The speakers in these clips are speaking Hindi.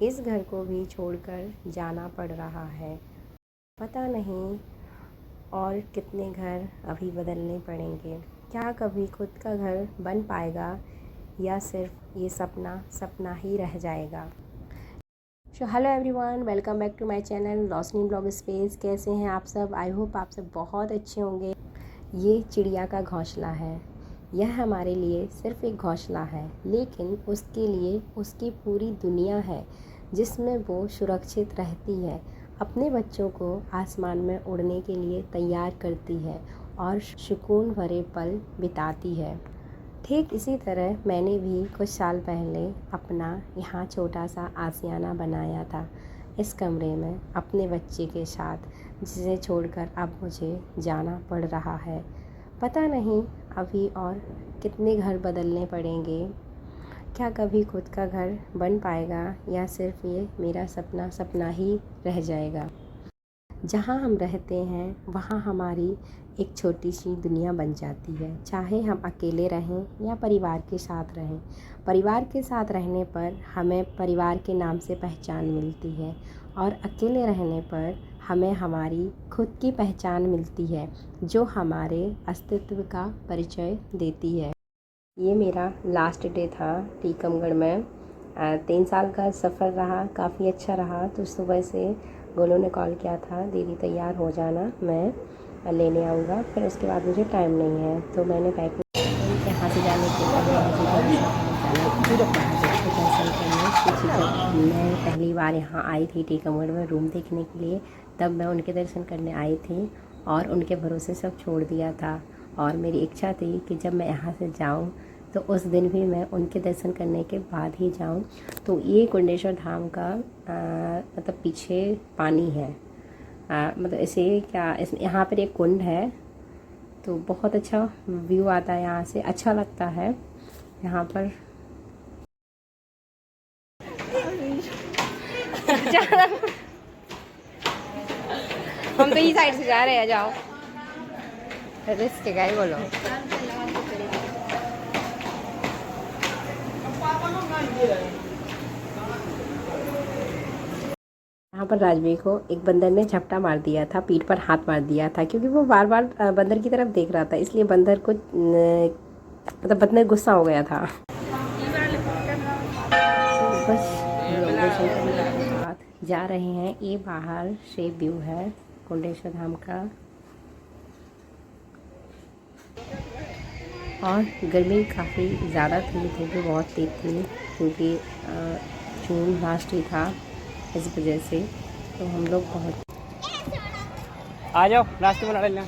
इस घर को भी छोड़कर जाना पड़ रहा है। पता नहीं और कितने घर अभी बदलने पड़ेंगे। क्या कभी खुद का घर बन पाएगा या सिर्फ ये सपना सपना ही रह जाएगा। Hello everyone, welcome back to my channel Roshni blog space. कैसे हैं आप सब? आई होप आप सब बहुत अच्छे होंगे। ये चिड़िया का घोंसला है। यह हमारे लिए सिर्फ एक घोंसला है, लेकिन उसके लिए उसकी पूरी दुनिया है जिसमें वो सुरक्षित रहती है। अपने बच्चों को आसमान में उड़ने के लिए तैयार करती है और सुकून भरे पल बिताती है। ठीक इसी तरह मैंने भी कुछ साल पहले अपना यहाँ छोटा सा आशियाना बनाया था इस कमरे में अपने बच्चे के साथ, जिसे छोड़कर अब मुझे जाना पड़ रहा है। पता नहीं अभी और कितने घर बदलने पड़ेंगे। क्या कभी खुद का घर बन पाएगा या सिर्फ ये मेरा सपना सपना ही रह जाएगा। जहाँ हम रहते हैं वहाँ हमारी एक छोटी सी दुनिया बन जाती है, चाहे हम अकेले रहें या परिवार के साथ रहें। परिवार के साथ रहने पर हमें परिवार के नाम से पहचान मिलती है और अकेले रहने पर हमें हमारी खुद की पहचान मिलती है, जो हमारे अस्तित्व का परिचय देती है। ये मेरा लास्ट डे था टीकमगढ़ में। 3 साल का सफ़र रहा, काफ़ी अच्छा रहा। तो सुबह से गोलू ने कॉल किया था, दीदी तैयार हो जाना, मैं लेने आऊँगा। फिर उसके बाद मुझे टाइम नहीं है, तो मैंने पैकिंग यहाँ से जाने के बाद मैं पहली बार यहाँ आई थी टीकमगढ़ में रूम देखने के लिए। तब मैं उनके दर्शन करने आई थी और उनके भरोसे सब छोड़ दिया था। और मेरी इच्छा थी कि जब मैं यहाँ से जाऊँ तो उस दिन भी मैं उनके दर्शन करने के बाद ही जाऊं। तो ये कुंडेश्वर धाम का मतलब पीछे पानी है, मतलब ऐसे क्या इस यहाँ पर एक कुंड है, तो बहुत अच्छा व्यू आता है यहाँ से, अच्छा लगता है यहाँ पर। हम तो इस साइड से जा रहे हैं, जाओ। रिस्क है, क्या बोलो। यहाँ पर राजवीर को एक बंदर ने झपटा मार दिया था, पीठ पर हाथ मार दिया था, क्योंकि वो बार बार बंदर की तरफ देख रहा था, इसलिए बंदर को मतलब बंदर गुस्सा हो गया था। बस जा रहे हैं। ये बाहर से व्यू है कुंडेश्वर धाम का। और गर्मी काफ़ी ज़्यादा थी, धूप भी बहुत तेज थी, क्योंकि जून लास्ट ही था, इस वजह से तो हम लोग बहुत। आ जाओ रास्ते में लड़ लें।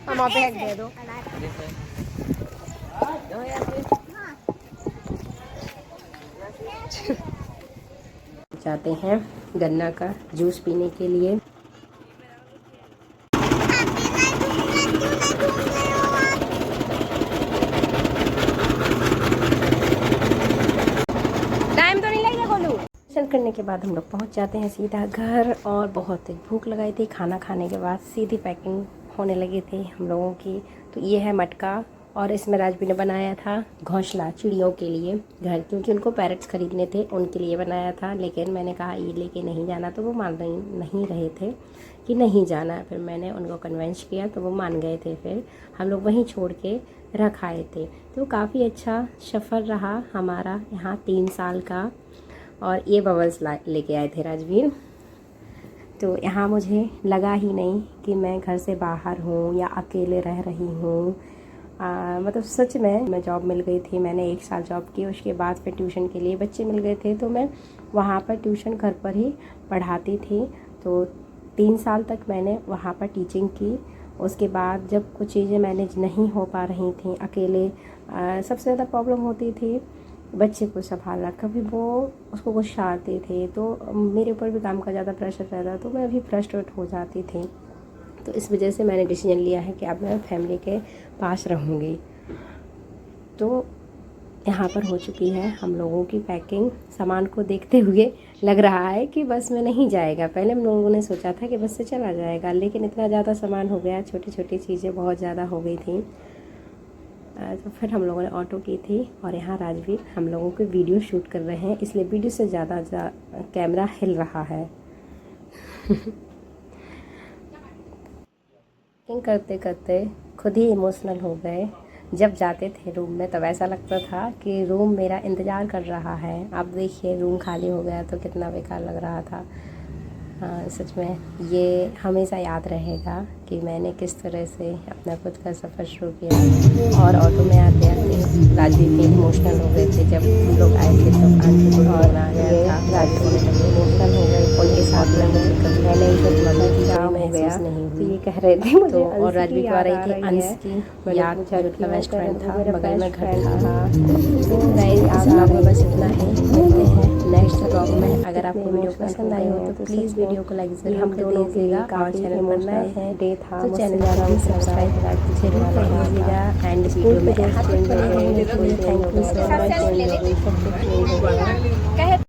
हम आप एक दे दो। जाते हैं गन्ना का जूस पीने के लिए। टाइम तो नहीं लगेगा गोलू। दर्शन करने के बाद हम लोग पहुंच जाते हैं सीधा घर, और बहुत तेज भूख लगाई थी। खाना खाने के बाद सीधी पैकिंग होने लगी थी हम लोगों की। तो ये है मटका, और इसमें राजबी ने बनाया था घोंसला चिड़ियों के लिए घर, क्योंकि उनको पैरट्स खरीदने थे, उनके लिए बनाया था। लेकिन मैंने कहा ये लेके नहीं जाना, तो वो मान नहीं रहे थे कि नहीं जाना। फिर मैंने उनको कन्विंस किया तो वो मान गए थे। फिर हम लोग वहीं छोड़ के रख आए थे। तो काफ़ी अच्छा सफ़र रहा हमारा यहाँ 3 साल का। और ये बबल्स लेके आए थे राजवीर। तो यहाँ मुझे लगा ही नहीं कि मैं घर से बाहर हूँ या अकेले रह रही हूँ। मतलब सच में मैं जॉब मिल गई थी, मैंने 1 साल जॉब की। उसके बाद फिर ट्यूशन के लिए बच्चे मिल गए थे, तो मैं वहाँ पर ट्यूशन घर पर ही पढ़ाती थी। तो 3 साल तक मैंने वहाँ पर टीचिंग की। उसके बाद जब कुछ चीज़ें मैनेज नहीं हो पा रही थी अकेले, सबसे ज़्यादा प्रॉब्लम होती थी बच्चे को संभालना। कभी वो उसको कुछ शरारते थे, तो मेरे ऊपर भी काम का ज़्यादा प्रेशर रहता, तो मैं भी फ्रस्ट्रेट हो जाती थी। तो इस वजह से मैंने डिसीजन लिया है कि अब मैं फैमिली के पास रहूँगी। तो यहाँ पर हो चुकी है हम लोगों की पैकिंग। सामान को देखते हुए लग रहा है कि बस में नहीं जाएगा। पहले हम लोगों ने सोचा था कि बस से चला जाएगा, लेकिन इतना ज़्यादा सामान हो गया, छोटी छोटी चीज़ें बहुत ज़्यादा हो गई थी। तो फिर हम लोगों ने ऑटो की थी और यहाँ राजवीर हम लोगों को वीडियो शूट कर रहे हैं, इसलिए वीडियो से ज़्यादा कैमरा हिल रहा है। करते करते खुद ही इमोशनल हो गए। जब जाते थे रूम में तब ऐसा लगता था कि रूम मेरा इंतज़ार कर रहा है। अब देखिए रूम खाली हो गया तो कितना बेकार लग रहा था। सच में ये हमेशा याद रहेगा कि मैंने किस तरह से अपना खुद का सफ़र शुरू किया। और ऑटो में आते आते राजवीर भी इमोशनल हो गए थे। जब हम लोग आए थे तब आंटी को और आ गया था, राजवीर इमोशनल हो गए। उनके साथ में मुझे कभी मैंने इसे मम्मी की क्या कमी हो गया महसूस नहीं तो हुई। ये कह रहे थे मुझे तो अंश और की राजवीर को आ याद रही थी रही अंश है। की मैंने याद, पूछा जो कि उनका वो बेस्ट फ्रेंड था, मेरा बगल में बेस्ट घर फ्रेंड था। था। तो गाइस इस ब्लॉग में बस इतना ही। मिलते हैं नेक्स्ट ब्लॉग में। अगर आपको वीडियो पसंद आई हो तो प्लीज़ वीडियो को लाइक ज़रूर हम कर दोनों के लिए दीजिएगा। और काफ़ी चैनल पर नए इमोशनल हैं डे था। तो मुझसे चैनल ज़्यादा को भी मुझे लग रहा है सब्सक्राइब कि राजवीर को जरूर बुरा कर लग रहा दीजिएगा। था। एंड स्कूल वीडियो के में दोस्त यहाँ तक चेंज हो बने गए, रहने के स्कूल लिए चेंज थैंक हो यू गए, सो घर मच। चेंज हो गई, सब कुछ चेंज हो गया।